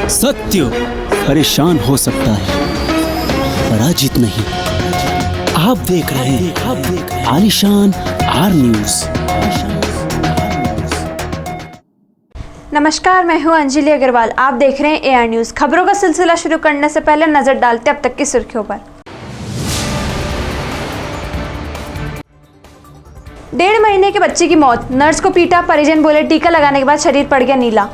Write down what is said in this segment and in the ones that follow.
सत्य परेशान हो सकता है, पराजित नहीं। आप देख रहे हैं आलिशान आर न्यूज़। नमस्कार, मैं हूं अंजलि अग्रवाल। आप देख रहे हैं एआर न्यूज़। खबरों का सिलसिला शुरू करने से पहले नजर डालते अब तक की सुर्खियों पर। 1.5 महीने के बच्चे की मौत, नर्स को पीटा, परिजन बोले टीका लगाने के बाद शरीर पड़ गया नीला।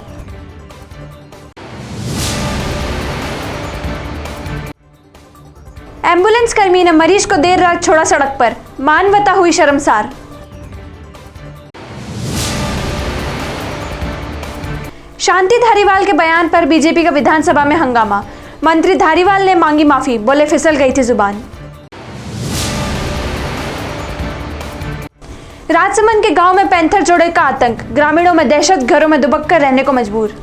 एम्बुलेंस कर्मी ने मरीज को देर रात छोड़ा सड़क पर, मानवता हुई शर्मसार। शांति धारीवाल के बयान पर बीजेपी का विधानसभा में हंगामा, मंत्री धारीवाल ने मांगी माफी, बोले फिसल गई थी जुबान। राजसमंद के गांव में पैंथर जोड़े का आतंक, ग्रामीणों में दहशत, घरों में दुबक कर रहने को मजबूर।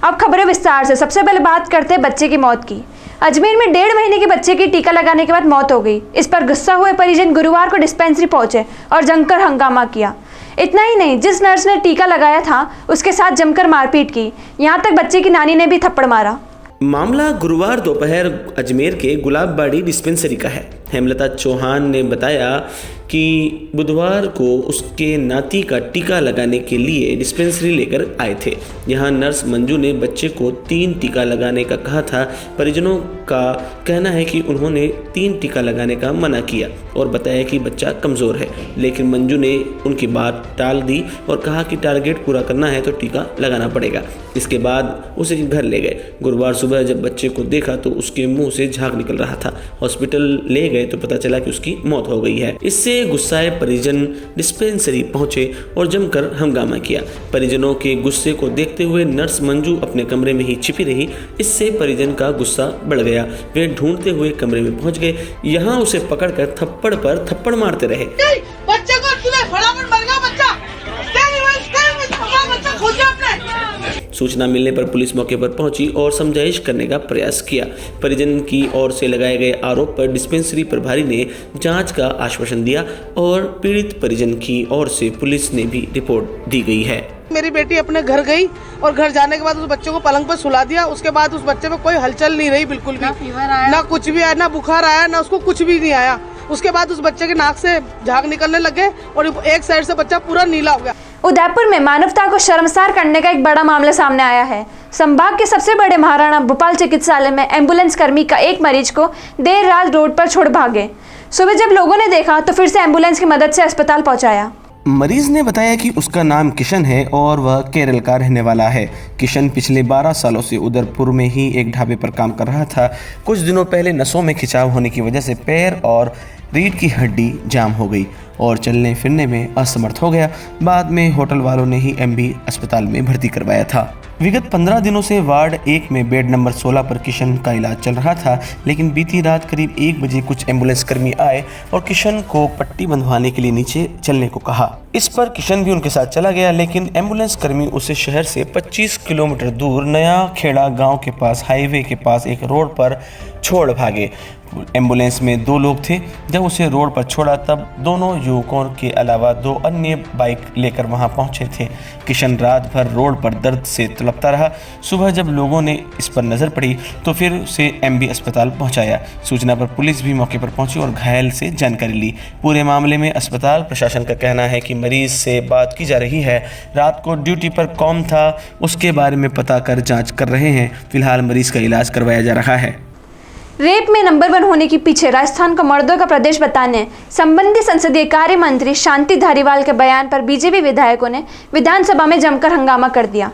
अब खबरें विस्तार से। सबसे पहले बात करते हैं बच्चे की मौत की। अजमेर में 1.5 महीने के बच्चे की टीका लगाने के बाद मौत हो गई। इस पर गुस्सा हुए परिजन गुरुवार को डिस्पेंसरी पहुंचे और जमकर हंगामा किया। इतना ही नहीं, जिस नर्स ने टीका लगाया था उसके साथ जमकर मारपीट की। यहां तक बच्चे की नानी ने भी थप्पड़ मारा। मामला गुरुवार दोपहर अजमेर के गुलाबबाड़ी डिस्पेंसरी का है। हेमलता चौहान ने बताया कि बुधवार को उसके नाती का टीका लगाने के लिए डिस्पेंसरी लेकर आए थे। यहां नर्स मंजू ने बच्चे को 3 टीका लगाने का कहा था। परिजनों का कहना है कि उन्होंने 3 टीका लगाने का मना किया और बताया कि बच्चा कमज़ोर है, लेकिन मंजू ने उनकी बात टाल दी और कहा कि टारगेट पूरा करना है तो टीका लगाना पड़ेगा। इसके बाद उसे घर ले गए। गुरुवार सुबह जब बच्चे को देखा तो उसके मुंह से झाग निकल रहा था। हॉस्पिटल ले गए तो पता चला कि उसकी मौत हो गई है। इससे गुस्साए परिजन डिस्पेंसरी पहुंचे और जमकर हंगामा किया। परिजनों के गुस्से को देखते हुए नर्स मंजू अपने कमरे में ही छिपी रही। इससे परिजन का गुस्सा बढ़ गया। वे ढूंढते हुए कमरे में पहुंच गए। यहाँ उसे पकड़कर थप्पड़ पर थप्पड़ मारते रहे। बच्चे को फटाफट मर गया बच्चा, खोजो अपने। सूचना मिलने पर पुलिस मौके पर पहुंची और समझाइश करने का प्रयास किया। परिजन की ओर से लगाए गए आरोप पर डिस्पेंसरी प्रभारी ने जांच का आश्वासन दिया और पीड़ित परिजन की ओर से पुलिस ने भी रिपोर्ट दी गई है। मेरी बेटी अपने घर गई और घर जाने के बाद उस बच्चे को पलंग पर सुला दिया। उसके बाद उस बच्चे में कोई हलचल नहीं रही, बिल्कुल भी, ना कुछ भी आया, ना बुखार आया, ना उसको कुछ भी नहीं आया। उसके बाद उस बच्चे के नाक से झाग निकलने लगे और एक साइड से बच्चा पूरा नीला हो गया। उदयपुर में मानवता को शर्मसार करने का एक बड़ा मामला सामने आया है। संभाग के सबसे बड़े महाराणा भोपाल चिकित्सालय में एम्बुलेंस कर्मी का एक मरीज को देर रात रोड पर छोड़ भागे। सुबह जब लोगों ने देखा तो फिर से एम्बुलेंस की मदद से अस्पताल पहुंचाया। मरीज ने बताया कि उसका नाम किशन है और वह केरल का रहने वाला है। किशन पिछले 12 सालों से उदयपुर में ही एक ढाबे पर काम कर रहा था। कुछ दिनों पहले नसों में खिंचाव होने की वजह से पैर और रीढ़ की हड्डी जाम हो गई और चलने फिरने में असमर्थ हो गया। बाद में होटल वालों ने ही एमबी अस्पताल में भर्ती करवाया था। विगत 15 दिनों से वार्ड 1 में बेड नंबर 16 पर किशन का इलाज चल रहा था, लेकिन बीती रात करीब 1 बजे कुछ एम्बुलेंस कर्मी आए और किशन को पट्टी बंधवाने के लिए नीचे चलने को कहा। इस पर किशन भी उनके साथ चला गया, लेकिन एम्बुलेंस कर्मी उसे शहर से 25 किलोमीटर दूर नया खेड़ा गांव के पास हाईवे के पास एक रोड पर छोड़ भागे। एम्बुलेंस में 2 लोग थे। जब उसे रोड पर छोड़ा तब दोनों युवकों के अलावा 2 अन्य बाइक लेकर वहां पहुंचे थे। किशन रात भर रोड पर दर्द से तड़पता रहा। सुबह जब लोगों ने इस पर नज़र पड़ी तो फिर उसे एमबी अस्पताल पहुंचाया। सूचना पर पुलिस भी मौके पर पहुंची और घायल से जानकारी ली। पूरे मामले में अस्पताल प्रशासन का कहना है कि मरीज से बात की जा रही है। रात को ड्यूटी पर कौन था उसके बारे में पता कर जाँच कर रहे हैं। फिलहाल मरीज का इलाज करवाया जा रहा है। रेप में नंबर 1 होने के पीछे राजस्थान को मर्दों का प्रदेश बताने संबंधी संसदीय कार्य मंत्री शांति धारीवाल के बयान पर बीजेपी विधायकों ने विधानसभा में जमकर हंगामा कर दिया।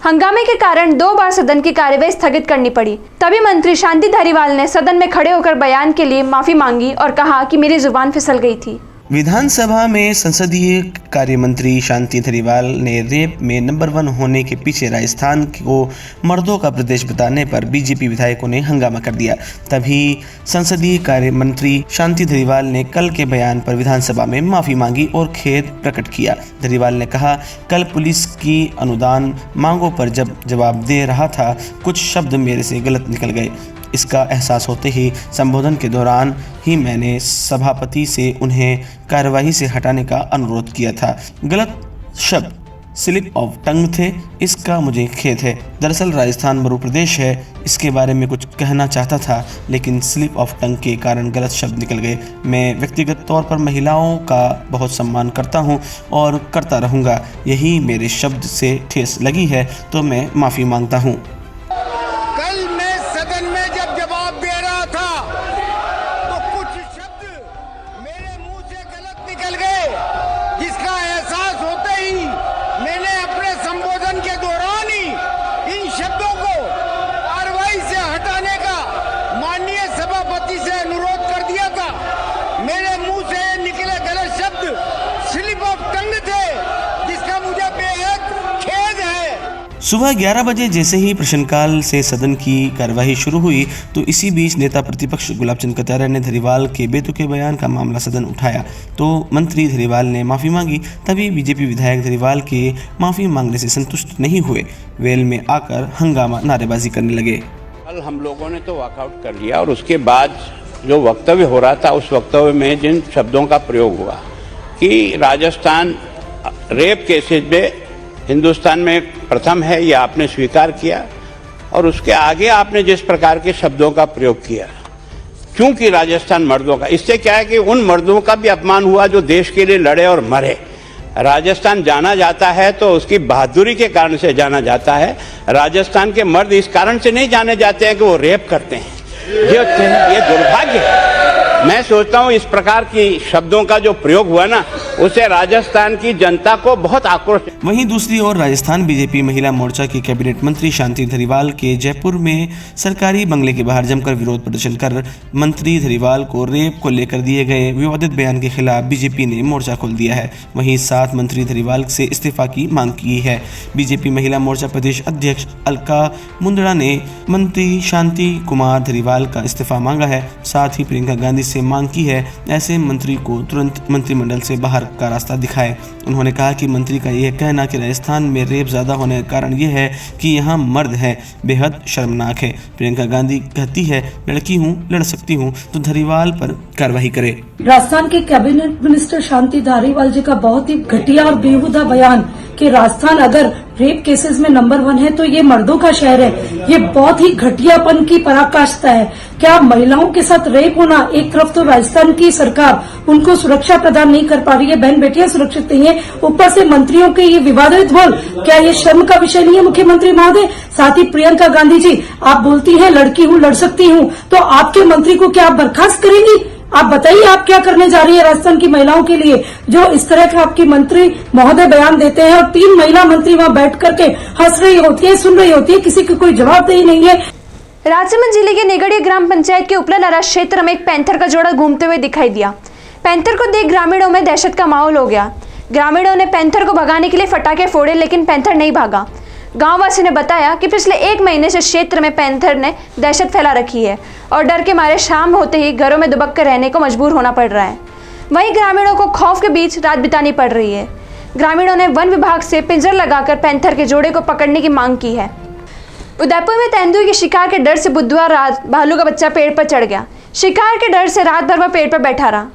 हंगामे के कारण 2 बार सदन की कार्यवाही स्थगित करनी पड़ी। तभी मंत्री शांति धारीवाल ने सदन में खड़े होकर बयान के लिए माफी मांगी और कहा कि मेरी जुबान फिसल गई थी। विधानसभा में संसदीय कार्य मंत्री शांति धारीवाल ने रेप में नंबर 1 होने के पीछे राजस्थान को मर्दों का प्रदेश बताने पर बीजेपी विधायकों ने हंगामा कर दिया। तभी संसदीय कार्य मंत्री शांति धारीवाल ने कल के बयान पर विधानसभा में माफी मांगी और खेद प्रकट किया। धारीवाल ने कहा, कल पुलिस की अनुदान मांगों पर जब जवाब दे रहा था कुछ शब्द मेरे से गलत निकल गए। इसका एहसास होते ही संबोधन के दौरान ही मैंने सभापति से उन्हें कार्यवाही से हटाने का अनुरोध किया था। गलत शब्द स्लिप ऑफ टंग थे, इसका मुझे खेद है। दरअसल राजस्थान मरु प्रदेश है, इसके बारे में कुछ कहना चाहता था लेकिन स्लिप ऑफ टंग के कारण गलत शब्द निकल गए। मैं व्यक्तिगत तौर पर महिलाओं का बहुत सम्मान करता हूं और करता रहूंगा। यही मेरे शब्द से ठेस लगी है तो मैं माफ़ी मांगता हूं। कल मैं सदन में जब जवाब दे रहा था तो कुछ शब्द मेरे मुंह से गलत निकल गए, जिसका एहसास होते ही मैंने अपने संबोधन के दौरान ही इन शब्दों को कार्रवाई से हटाने का माननीय सभापति से अनुरोध कर दिया था। मेरे मुंह से निकले गलत शब्द स्लिप ऑफ टंग थे, जिसका मुझे बेहद खेद है। सुबह 11 बजे जैसे ही प्रश्नकाल से सदन की कार्यवाही शुरू हुई तो इसी बीच नेता प्रतिपक्ष गुलाब चंद कटारिया ने धरीवाल के बेतुके बयान का मामला सदन उठाया तो मंत्री धरीवाल ने माफ़ी मांगी। तभी बीजेपी विधायक धरीवाल के माफ़ी मांगने से संतुष्ट नहीं हुए, वेल में आकर हंगामा नारेबाजी करने लगे। कल हम लोगों ने तो वॉकआउट कर लिया और उसके बाद जो वक्तव्य हो रहा था उस वक्तव्य में जिन शब्दों का प्रयोग हुआ कि राजस्थान रेप केसेज में हिंदुस्तान में प्रथम है, यह आपने स्वीकार किया और उसके आगे आपने जिस प्रकार के शब्दों का प्रयोग किया, क्योंकि राजस्थान मर्दों का, इससे क्या है कि उन मर्दों का भी अपमान हुआ जो देश के लिए लड़े और मरे। राजस्थान जाना जाता है तो उसकी बहादुरी के कारण से जाना जाता है। राजस्थान के मर्द इस कारण से नहीं जाने जाते हैं कि वो रेप करते हैं। ये दुर्भाग्य है। मैं सोचता हूँ इस प्रकार की शब्दों का जो प्रयोग हुआ ना, उससे राजस्थान की जनता को बहुत आक्रोश। वहीं दूसरी ओर राजस्थान बीजेपी महिला मोर्चा की कैबिनेट मंत्री शांति धारीवाल के जयपुर में सरकारी बंगले के बाहर जमकर विरोध प्रदर्शन कर मंत्री धारीवाल को रेप को लेकर दिए गए विवादित बयान के खिलाफ बीजेपी ने मोर्चा खोल दिया है। वहीं 7 मंत्री धारीवाल से इस्तीफा की मांग की है। बीजेपी महिला मोर्चा प्रदेश अध्यक्ष अलका मुंदड़ा ने मंत्री शांति कुमार धारीवाल का इस्तीफा मांगा है। साथ ही प्रियंका गांधी से मांग की है ऐसे मंत्री को तुरंत मंत्रिमंडल से बाहर का रास्ता दिखाए। उन्होंने कहा कि मंत्री का यह कहना कि राजस्थान में रेप ज्यादा होने का कारण यह है कि यहाँ मर्द है, बेहद शर्मनाक है। प्रियंका गांधी कहती है लड़की हूँ, लड़ सकती हूँ, तो धारीवाल पर कार्रवाई करे। राजस्थान के कैबिनेट मिनिस्टर शांति धारीवाल जी का बहुत ही घटिया और बेहुदा बयान कि राजस्थान अगर रेप केसेस में नंबर 1 है तो ये मर्दों का शहर है, ये बहुत ही घटियापन की पराकाष्ठा है। क्या महिलाओं के साथ रेप होना, एक तरफ तो राजस्थान की सरकार उनको सुरक्षा प्रदान नहीं कर पा रही है, बहन बेटियां सुरक्षित नहीं है, ऊपर से मंत्रियों के ये विवादित बोल, क्या ये शर्म का विषय नहीं है मुख्यमंत्री महोदय? साथ ही प्रियंका गांधी जी, आप बोलती है लड़की हूँ, लड़ सकती हूँ, तो आपके मंत्री को क्या आप बर्खास्त करेंगी? आप बताइए आप क्या करने जा रही है राजस्थान की महिलाओं के लिए, जो इस तरह के आपकी मंत्री महोदय बयान देते हैं और 3 महिला मंत्री वहां बैठ करके हंस रही होती है, सुन रही होती है, किसी की कोई जवाबदेही नहीं है। राजसमंद जिले के निगड़िया ग्राम पंचायत के उपला नरा क्षेत्र में एक पैंथर का जोड़ा घूमते हुए दिखाई दिया। पैंथर को देख ग्रामीणों में दहशत का माहौल हो गया। ग्रामीणों ने पैंथर को भगाने के लिए फटाके फोड़े लेकिन पैंथर नहीं भागा। गांववासी ने बताया कि पिछले 1 महीने से क्षेत्र में पैंथर ने दहशत फैला रखी है और डर के मारे शाम होते ही घरों में दुबक कर रहने को मजबूर होना पड़ रहा है। वहीं ग्रामीणों को खौफ के बीच रात बितानी पड़ रही है। ग्रामीणों ने वन विभाग से पिंजर लगाकर पैंथर के जोड़े को पकड़ने की मांग की है। उदयपुर में तेंदुए के शिकार के डर से बुधवार रात भालू का बच्चा पेड़ पर चढ़ गया। शिकार के डर से रात भर वह पेड़ पर बैठा रहा।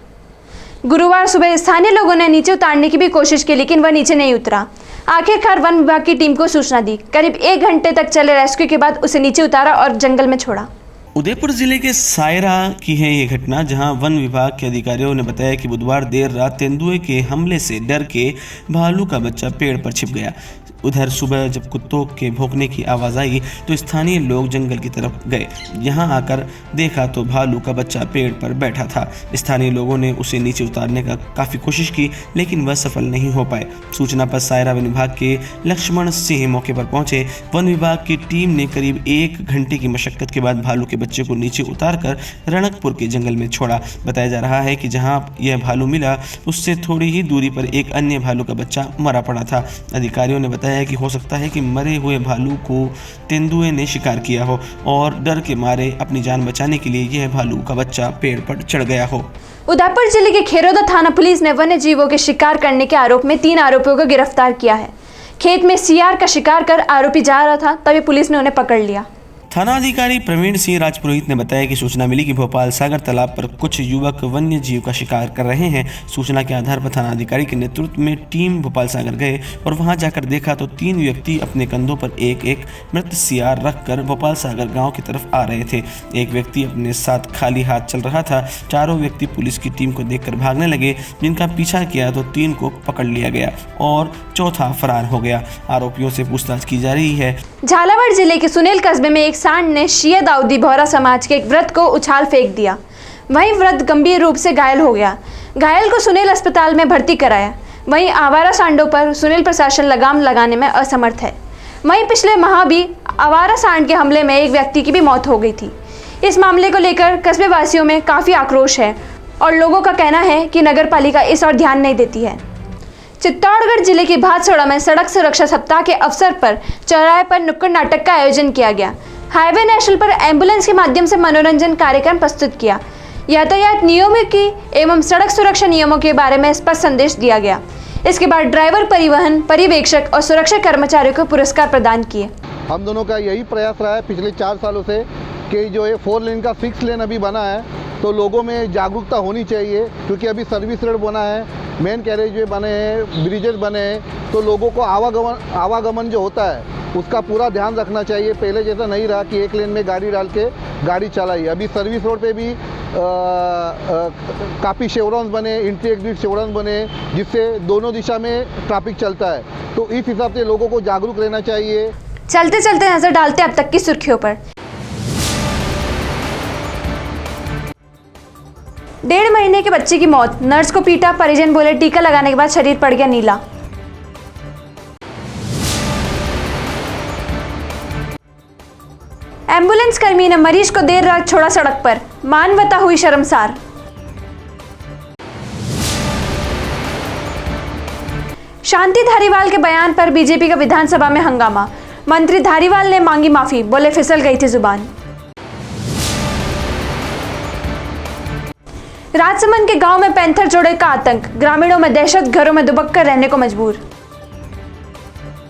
गुरुवार सुबह स्थानीय लोगों ने नीचे उतारने की भी कोशिश की लेकिन वह नीचे नहीं उतरा। आखिरकार वन विभाग की टीम को सूचना दी। करीब 1 घंटे तक चले रेस्क्यू के बाद उसे नीचे उतारा और जंगल में छोड़ा। उदयपुर जिले के सायरा की है ये घटना, जहां वन विभाग के अधिकारियों ने बताया कि बुधवार देर रात तेंदुए के हमले से डर के भालू का बच्चा पेड़ पर छिप गया। उधर सुबह जब कुत्तों के भौंकने की आवाज़ आई तो स्थानीय लोग जंगल की तरफ गए। यहाँ आकर देखा तो भालू का बच्चा पेड़ पर बैठा था। स्थानीय लोगों ने उसे नीचे उतारने का काफ़ी कोशिश की लेकिन वह सफल नहीं हो पाए। सूचना पर सायरा वन विभाग के लक्ष्मण सिंह मौके पर पहुंचे। वन विभाग की टीम ने करीब 1 घंटे की मशक्कत के बाद भालू के बच्चे को नीचे उतारकर रणकपुर के जंगल में छोड़ा। बताया जा रहा है कि जहाँ यह भालू मिला उससे थोड़ी ही दूरी पर एक अन्य भालू का बच्चा मरा पड़ा था। अधिकारियों ने बताया कि हो सकता है कि मरे हुए भालू को तेंदुए ने शिकार किया हो और डर के मारे अपनी जान बचाने के लिए यह भालू का बच्चा पेड़ पर चढ़ गया हो। उदयपुर जिले के खेरोदा थाना पुलिस ने वन्य जीवों के शिकार करने के आरोप में 3 आरोपियों को गिरफ्तार किया है। खेत में सियार का शिकार कर आरोपी जा रहा था तभी पुलिस ने उन्हें पकड़ लिया। थानाधिकारी प्रवीण सिंह राजपुरोहित ने बताया कि सूचना मिली कि भोपाल सागर तालाब पर कुछ युवक वन्य जीव का शिकार कर रहे हैं। सूचना के आधार पर थानाधिकारी के नेतृत्व में टीम भोपाल सागर गए और वहां जाकर देखा तो 3 व्यक्ति अपने कंधों पर एक एक मृत सियार रखकर भोपाल सागर गांव की तरफ आ रहे थे। एक व्यक्ति अपने साथ खाली हाथ चल रहा था। चारों व्यक्ति पुलिस की टीम को देखकर भागने लगे, जिनका पीछा किया तो 3 को पकड़ लिया गया और चौथा फरार हो गया। आरोपियों से पूछताछ की जा रही है। झालावाड़ जिले के सुनेल कस्बे में एक सांड ने शिया दाऊदी बोहरा समाज के एक वृद्ध को उछाल फेंक दिया। वहीं वृद्ध गंभीर रूप से घायल हो गया। घायल को सुनेल अस्पताल में भर्ती कराया। वहीं आवारा सांडों पर सुनेल प्रशासन लगाम लगाने में असमर्थ है। वहीं पिछले माह भी आवारा सांड के हमले में एक व्यक्ति की भी मौत हो गई थी। इस मामले को लेकर कस्बे वासियों में काफी आक्रोश है और लोगों का कहना है कि नगर पालिका इस ओर ध्यान नहीं देती है। चित्तौड़गढ़ जिले के भादसोड़ा में सड़क सुरक्षा सप्ताह के अवसर पर चौराहे पर नुक्कड़ नाटक का आयोजन किया गया। हाईवे नेशनल पर एम्बुलेंस के माध्यम से मनोरंजन कार्यक्रम प्रस्तुत किया। यातायात नियमों की एवं सड़क सुरक्षा नियमों के बारे में स्पष्ट संदेश दिया गया। इसके बाद ड्राइवर, परिवहन पर्यवेक्षक और सुरक्षा कर्मचारियों को पुरस्कार प्रदान किए। हम दोनों का यही प्रयास रहा है पिछले 4 सालों से कि जो ये 4 लेन का 6 लेन अभी बना है तो लोगों में जागरूकता होनी चाहिए, क्योंकि अभी सर्विस रोड बना है, मेन कैरेज वे बने हैं, ब्रिजेज बने हैं, तो लोगों को आवागमन जो होता है उसका पूरा ध्यान रखना चाहिए। पहले जैसा नहीं रहा कि 1 लेन में गाड़ी डाल के गाड़ी चलाई। अभी सर्विस रोड पे भी काफ़ी शेवरॉन्स बने, इंट्री एग्जिट शेवरॉन्स बने, जिससे दोनों दिशा में ट्रैफिक चलता है। तो इस हिसाब से लोगों को जागरूक रहना चाहिए। चलते चलते नजर डालते अब तक की सुर्खियों पर। 1.5 महीने के बच्चे की मौत, नर्स को पीटा, परिजन बोले टीका लगाने के बाद शरीर पड़ गया नीला। एम्बुलेंस कर्मी ने मरीज को देर रात छोड़ा सड़क पर, मानवता हुई शर्मसार। शांति धारीवाल के बयान पर बीजेपी का विधानसभा में हंगामा। मंत्री धारीवाल ने मांगी माफी, बोले फिसल गई थी जुबान। राजसमंद के गांव में पैंथर जोड़े का आतंक, ग्रामीणों में दहशत, घरों में दुबक कर रहने को मजबूर।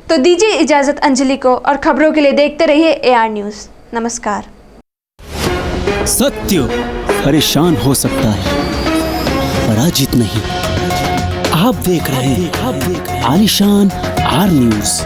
तो दीजिए इजाजत अंजलि को, और खबरों के लिए देखते रहिए AR न्यूज़। नमस्कार। सत्य परेशान हो सकता है, पराजित नहीं। आप देख रहे हैं आलिशान R न्यूज़।